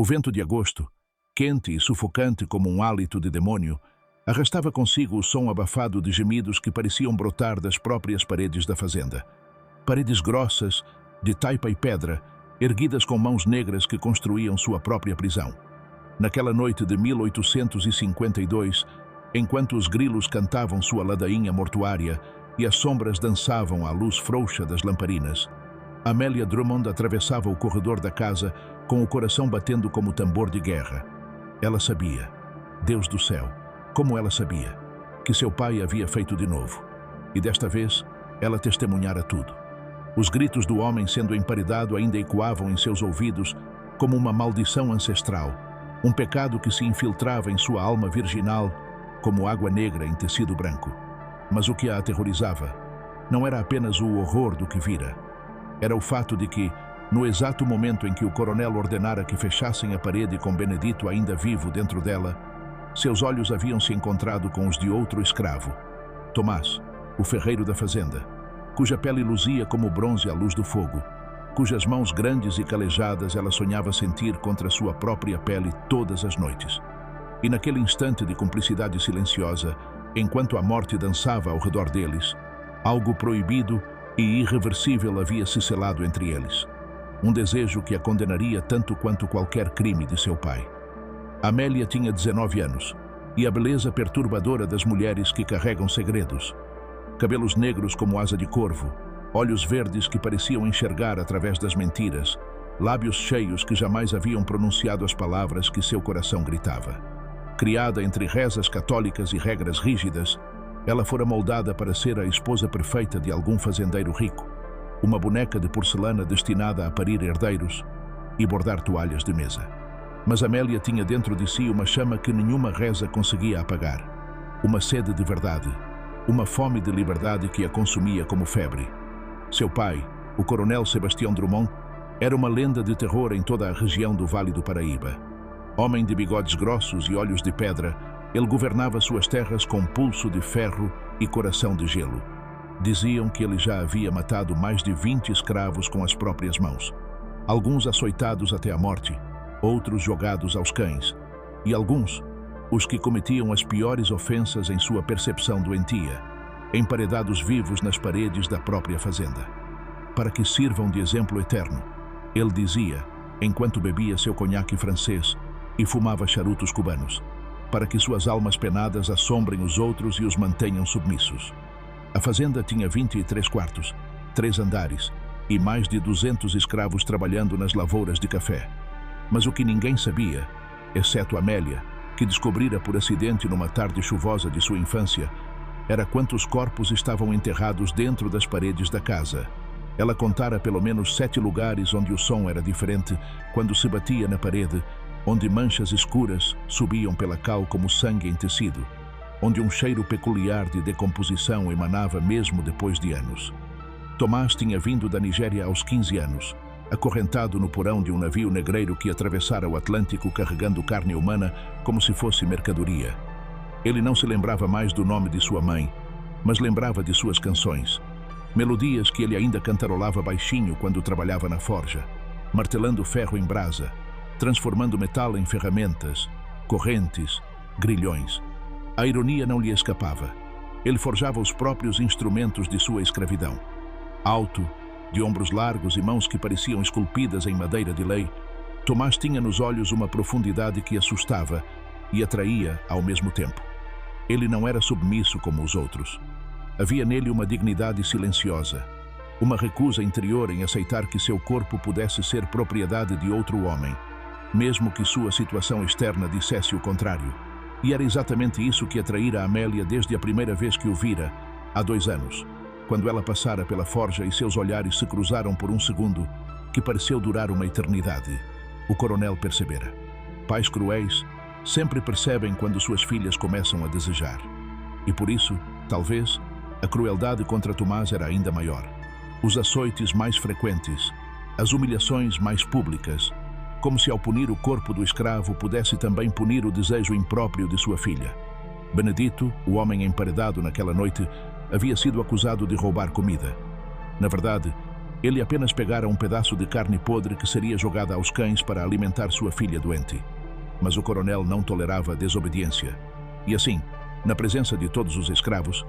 O vento de agosto, quente e sufocante como um hálito de demônio, arrastava consigo o som abafado de gemidos que pareciam brotar das próprias paredes da fazenda. Paredes grossas, de taipa e pedra, erguidas com mãos negras que construíam sua própria prisão. Naquela noite de 1852, enquanto os grilos cantavam sua ladainha mortuária e as sombras dançavam à luz frouxa das lamparinas, Amélia Drummond atravessava o corredor da casa com o coração batendo como tambor de guerra. Ela sabia, Deus do céu, como ela sabia, que seu pai havia feito de novo. E desta vez, ela testemunhara tudo. Os gritos do homem sendo emparedado ainda ecoavam em seus ouvidos como uma maldição ancestral, um pecado que se infiltrava em sua alma virginal como água negra em tecido branco. Mas o que a aterrorizava não era apenas o horror do que vira. Era o fato de que, no exato momento em que o coronel ordenara que fechassem a parede com Benedito ainda vivo dentro dela, seus olhos haviam se encontrado com os de outro escravo, Tomás, o ferreiro da fazenda, cuja pele luzia como bronze à luz do fogo, cujas mãos grandes e calejadas ela sonhava sentir contra sua própria pele todas as noites. E naquele instante de cumplicidade silenciosa, enquanto a morte dançava ao redor deles, algo proibido e irreversível havia se selado entre eles. Um desejo que a condenaria tanto quanto qualquer crime de seu pai. Amélia tinha 19 anos, e a beleza perturbadora das mulheres que carregam segredos. Cabelos negros como asa de corvo, olhos verdes que pareciam enxergar através das mentiras, lábios cheios que jamais haviam pronunciado as palavras que seu coração gritava. Criada entre rezas católicas e regras rígidas, ela fora moldada para ser a esposa perfeita de algum fazendeiro rico, uma boneca de porcelana destinada a parir herdeiros e bordar toalhas de mesa. Mas Amélia tinha dentro de si uma chama que nenhuma reza conseguia apagar, uma sede de verdade, uma fome de liberdade que a consumia como febre. Seu pai, o coronel Sebastião Drummond, era uma lenda de terror em toda a região do Vale do Paraíba. Homem de bigodes grossos e olhos de pedra, ele governava suas terras com pulso de ferro e coração de gelo. Diziam que ele já havia matado mais de 20 escravos com as próprias mãos. Alguns açoitados até a morte, outros jogados aos cães, e alguns, os que cometiam as piores ofensas em sua percepção doentia, emparedados vivos nas paredes da própria fazenda. Para que sirvam de exemplo eterno, ele dizia, enquanto bebia seu conhaque francês e fumava charutos cubanos, para que suas almas penadas assombrem os outros e os mantenham submissos. A fazenda tinha 23 quartos, 3 andares e mais de 200 escravos trabalhando nas lavouras de café. Mas o que ninguém sabia, exceto Amélia, que descobrira por acidente numa tarde chuvosa de sua infância, era quantos corpos estavam enterrados dentro das paredes da casa. Ela contara pelo menos 7 lugares onde o som era diferente quando se batia na parede, onde manchas escuras subiam pela cal como sangue em tecido, onde um cheiro peculiar de decomposição emanava mesmo depois de anos. Tomás tinha vindo da Nigéria aos 15 anos, acorrentado no porão de um navio negreiro que atravessara o Atlântico carregando carne humana como se fosse mercadoria. Ele não se lembrava mais do nome de sua mãe, mas lembrava de suas canções, melodias que ele ainda cantarolava baixinho quando trabalhava na forja, martelando ferro em brasa, transformando metal em ferramentas, correntes, grilhões. A ironia não lhe escapava. Ele forjava os próprios instrumentos de sua escravidão. Alto, de ombros largos e mãos que pareciam esculpidas em madeira de lei, Tomás tinha nos olhos uma profundidade que assustava e atraía ao mesmo tempo. Ele não era submisso como os outros. Havia nele uma dignidade silenciosa, uma recusa interior em aceitar que seu corpo pudesse ser propriedade de outro homem, mesmo que sua situação externa dissesse o contrário. E era exatamente isso que atraíra Amélia desde a primeira vez que o vira, há 2 anos, quando ela passara pela forja e seus olhares se cruzaram por um segundo, que pareceu durar uma eternidade. O coronel percebera. Pais cruéis sempre percebem quando suas filhas começam a desejar. E por isso, talvez, a crueldade contra Tomás era ainda maior. Os açoites mais frequentes, as humilhações mais públicas, como se ao punir o corpo do escravo pudesse também punir o desejo impróprio de sua filha. Benedito, o homem emparedado naquela noite, havia sido acusado de roubar comida. Na verdade, Ele apenas pegara um pedaço de carne podre que seria jogada aos cães para alimentar sua filha doente. Mas o coronel não tolerava a desobediência. E assim, na presença de todos os escravos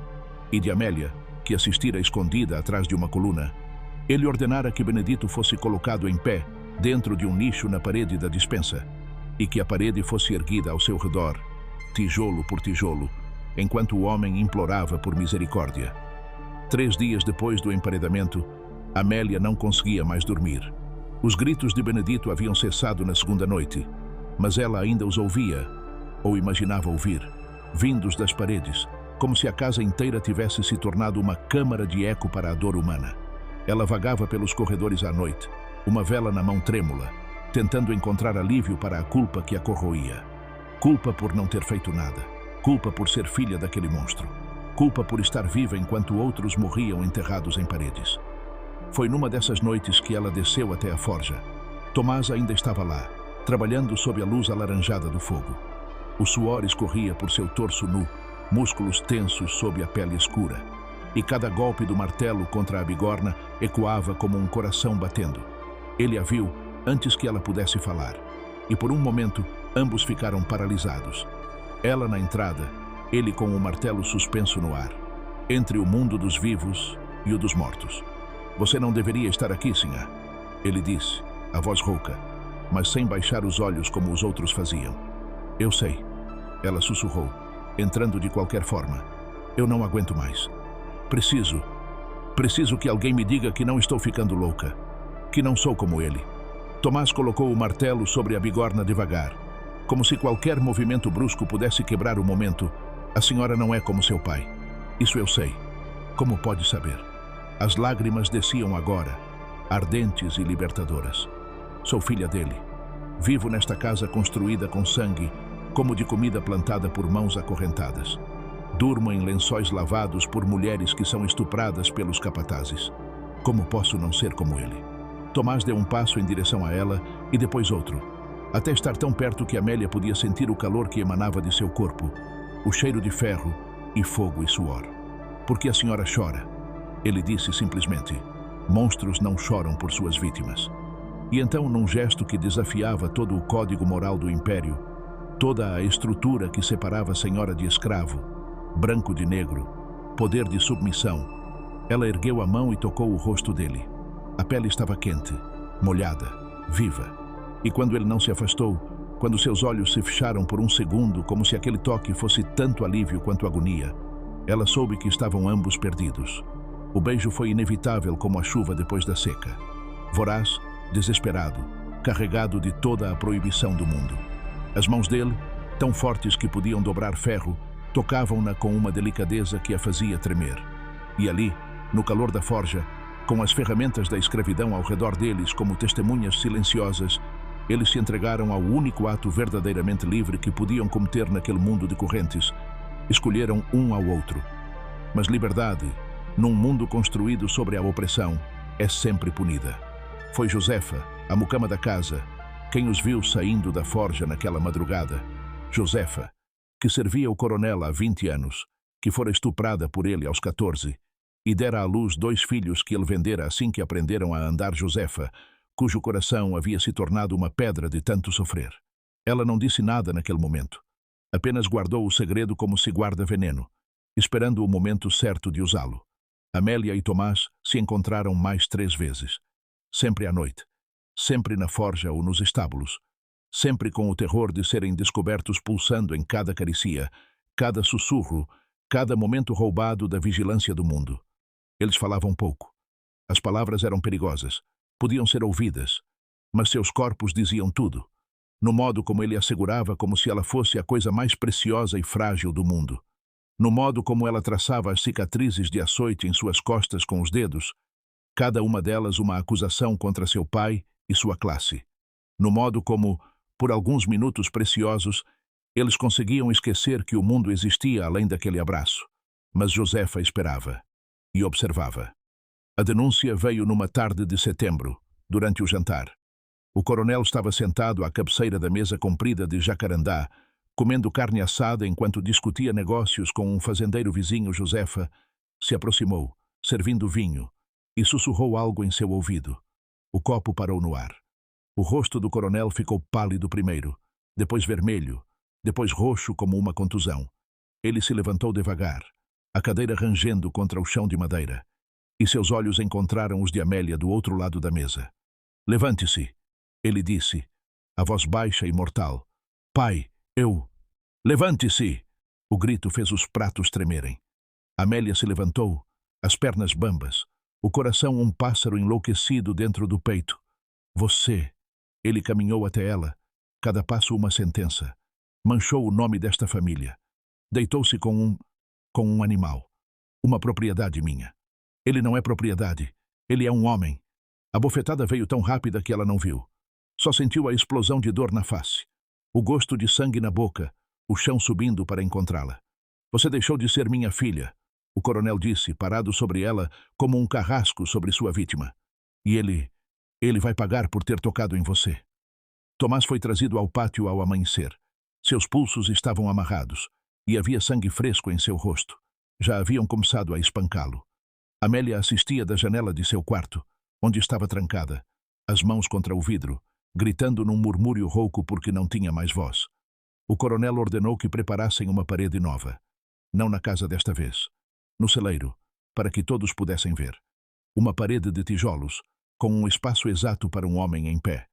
e de Amélia, que assistira escondida atrás de uma coluna, ele ordenara que Benedito fosse colocado em pé dentro de um nicho na parede da despensa e que a parede fosse erguida ao seu redor, tijolo por tijolo, enquanto o homem implorava por misericórdia. 3 dias depois do emparedamento, Amélia não conseguia mais dormir. Os gritos de Benedito haviam cessado na segunda noite, mas ela ainda os ouvia, ou imaginava ouvir, vindos das paredes, como se a casa inteira tivesse se tornado uma câmara de eco para a dor humana. Ela vagava pelos corredores à noite, uma vela na mão trêmula, tentando encontrar alívio para a culpa que a corroía. Culpa por não ter feito nada. Culpa por ser filha daquele monstro. Culpa por estar viva enquanto outros morriam enterrados em paredes. Foi numa dessas noites que ela desceu até a forja. Tomás ainda estava lá, trabalhando sob a luz alaranjada do fogo. O suor escorria por seu torso nu, músculos tensos sob a pele escura, e cada golpe do martelo contra a bigorna ecoava como um coração batendo. Ele a viu antes que ela pudesse falar, e por um momento ambos ficaram paralisados. Ela na entrada, ele com o martelo suspenso no ar, entre o mundo dos vivos e o dos mortos. "Você não deveria estar aqui, senhor", ele disse, a voz rouca, mas sem baixar os olhos como os outros faziam. "Eu sei", ela sussurrou, entrando de qualquer forma. "Eu não aguento mais. Preciso que alguém me diga que não estou ficando louca, que não sou como ele." Tomás colocou o martelo sobre a bigorna devagar, como se qualquer movimento brusco pudesse quebrar o momento. "A senhora não é como seu pai. Isso eu sei. Como pode saber?" As lágrimas desciam agora, ardentes e libertadoras. "Sou filha dele. Vivo nesta casa construída com sangue, como de comida plantada por mãos acorrentadas. Durmo em lençóis lavados por mulheres que são estupradas pelos capatazes. Como posso não ser como ele?" Tomás deu um passo em direção a ela e depois outro, até estar tão perto que Amélia podia sentir o calor que emanava de seu corpo, o cheiro de ferro e fogo e suor. "Por que a senhora chora?" Ele disse simplesmente. "Monstros não choram por suas vítimas." E então, num gesto que desafiava todo o código moral do império, toda a estrutura que separava a senhora de escravo, branco de negro, poder de submissão, ela ergueu a mão e tocou o rosto dele. A pele estava quente, molhada, viva. E quando ele não se afastou, quando seus olhos se fecharam por um segundo, como se aquele toque fosse tanto alívio quanto agonia, ela soube que estavam ambos perdidos. O beijo foi inevitável como a chuva depois da seca. Voraz, desesperado, carregado de toda a proibição do mundo. As mãos dele, tão fortes que podiam dobrar ferro, tocavam-na com uma delicadeza que a fazia tremer. E ali, no calor da forja, com as ferramentas da escravidão ao redor deles como testemunhas silenciosas, eles se entregaram ao único ato verdadeiramente livre que podiam cometer naquele mundo de correntes. Escolheram um ao outro. Mas liberdade, num mundo construído sobre a opressão, é sempre punida. Foi Josefa, a mucama da casa, quem os viu saindo da forja naquela madrugada. Josefa, que servia o coronel há 20 anos, que fora estuprada por ele aos 14, e dera à luz 2 filhos que ele vendera assim que aprenderam a andar. Josefa, cujo coração havia se tornado uma pedra de tanto sofrer. Ela não disse nada naquele momento. Apenas guardou o segredo como se guarda veneno, esperando o momento certo de usá-lo. Amélia e Tomás se encontraram mais 3 vezes. Sempre à noite. Sempre na forja ou nos estábulos. Sempre com o terror de serem descobertos pulsando em cada caricia, cada sussurro, cada momento roubado da vigilância do mundo. Eles falavam pouco. As palavras eram perigosas. Podiam ser ouvidas. Mas seus corpos diziam tudo. No modo como ele assegurava como se ela fosse a coisa mais preciosa e frágil do mundo. No modo como ela traçava as cicatrizes de açoite em suas costas com os dedos, cada uma delas uma acusação contra seu pai e sua classe. No modo como, por alguns minutos preciosos, eles conseguiam esquecer que o mundo existia além daquele abraço. Mas Josefa esperava e observava. A denúncia veio numa tarde de setembro, durante o jantar. O coronel estava sentado à cabeceira da mesa comprida de jacarandá, comendo carne assada enquanto discutia negócios com um fazendeiro vizinho. Josefa se aproximou, servindo vinho, e sussurrou algo em seu ouvido. O copo parou no ar. O rosto do coronel ficou pálido primeiro, depois vermelho, depois roxo como uma contusão. Ele se levantou devagar, a cadeira rangendo contra o chão de madeira, e seus olhos encontraram os de Amélia do outro lado da mesa. Levante-se, ele disse, a voz baixa e mortal. Pai, eu... Levante-se! O grito fez os pratos tremerem. Amélia se levantou, as pernas bambas, o coração um pássaro enlouquecido dentro do peito. Você... Ele caminhou até ela, cada passo uma sentença. Manchou o nome desta família. Deitou-se com um animal. Uma propriedade minha. Ele não é propriedade. Ele é um homem. A bofetada veio tão rápida que ela não viu. Só sentiu a explosão de dor na face. O gosto de sangue na boca, o chão subindo para encontrá-la. Você deixou de ser minha filha, o coronel disse, parado sobre ela como um carrasco sobre sua vítima. E ele vai pagar por ter tocado em você. Tomás foi trazido ao pátio ao amanhecer. Seus pulsos estavam amarrados e havia sangue fresco em seu rosto. Já haviam começado a espancá-lo. Amélia assistia da janela de seu quarto, onde estava trancada, as mãos contra o vidro, gritando num murmúrio rouco porque não tinha mais voz. O coronel ordenou que preparassem uma parede nova. Não na casa desta vez. No celeiro, para que todos pudessem ver. Uma parede de tijolos, com um espaço exato para um homem em pé.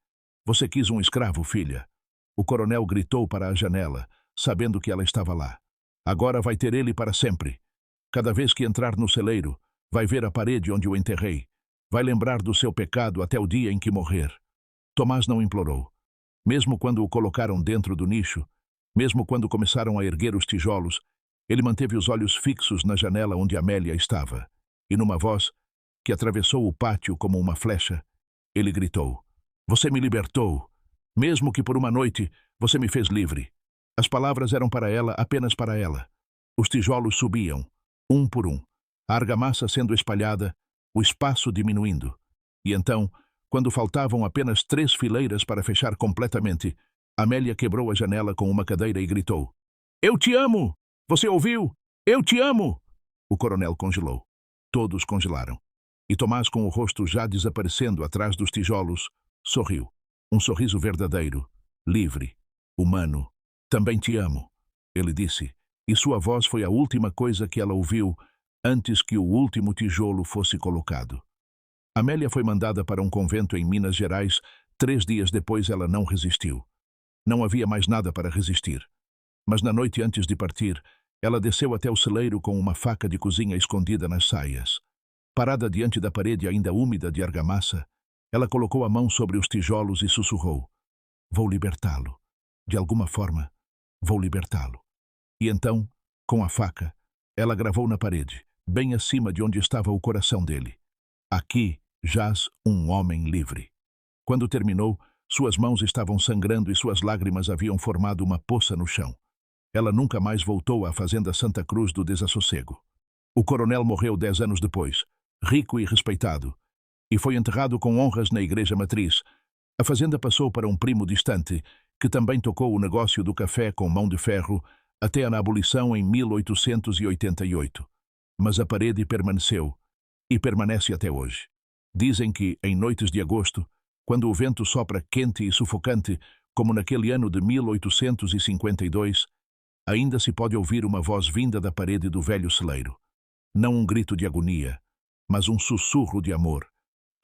Você quis um escravo, filha. O coronel gritou para a janela, sabendo que ela estava lá. Agora vai ter ele para sempre. Cada vez que entrar no celeiro, vai ver a parede onde o enterrei. Vai lembrar do seu pecado até o dia em que morrer. Tomás não implorou. Mesmo quando o colocaram dentro do nicho, mesmo quando começaram a erguer os tijolos, ele manteve os olhos fixos na janela onde Amélia estava. E numa voz que atravessou o pátio como uma flecha, ele gritou: Você me libertou. Mesmo que por uma noite, você me fez livre. As palavras eram para ela, apenas para ela. Os tijolos subiam, um por um, a argamassa sendo espalhada, o espaço diminuindo. E então, quando faltavam apenas 3 fileiras para fechar completamente, Amélia quebrou a janela com uma cadeira e gritou: Eu te amo! Você ouviu? Eu te amo! O coronel congelou. Todos congelaram. E Tomás, com o rosto já desaparecendo atrás dos tijolos, sorriu. Um sorriso verdadeiro, livre, humano. Também te amo, ele disse, e sua voz foi a última coisa que ela ouviu antes que o último tijolo fosse colocado. Amélia foi mandada para um convento em Minas Gerais. 3 dias depois ela não resistiu. Não havia mais nada para resistir. Mas na noite antes de partir, ela desceu até o celeiro com uma faca de cozinha escondida nas saias. Parada diante da parede ainda úmida de argamassa, ela colocou a mão sobre os tijolos e sussurrou: Vou libertá-lo. De alguma forma, vou libertá-lo. E então, com a faca, ela gravou na parede, bem acima de onde estava o coração dele: Aqui jaz um homem livre. Quando terminou, suas mãos estavam sangrando e suas lágrimas haviam formado uma poça no chão. Ela nunca mais voltou à fazenda Santa Cruz do Desassossego. O coronel morreu 10 anos depois, rico e respeitado, e foi enterrado com honras na igreja matriz. A fazenda passou para um primo distante, que também tocou o negócio do café com mão de ferro até a abolição em 1888. Mas a parede permaneceu, e permanece até hoje. Dizem que, em noites de agosto, quando o vento sopra quente e sufocante, como naquele ano de 1852, ainda se pode ouvir uma voz vinda da parede do velho celeiro. Não um grito de agonia, mas um sussurro de amor,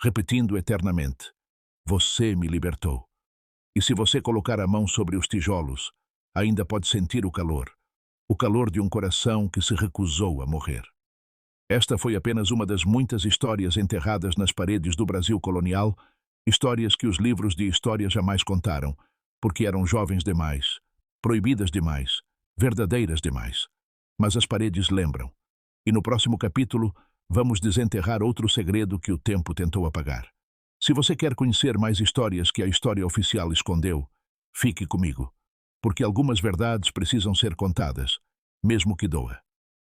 repetindo eternamente: Você me libertou. E se você colocar a mão sobre os tijolos, ainda pode sentir o calor de um coração que se recusou a morrer. Esta foi apenas uma das muitas histórias enterradas nas paredes do Brasil colonial, histórias que os livros de história jamais contaram, porque eram jovens demais, proibidas demais, verdadeiras demais. Mas as paredes lembram. E no próximo capítulo, vamos desenterrar outro segredo que o tempo tentou apagar. Se você quer conhecer mais histórias que a história oficial escondeu, fique comigo, porque algumas verdades precisam ser contadas, mesmo que doa.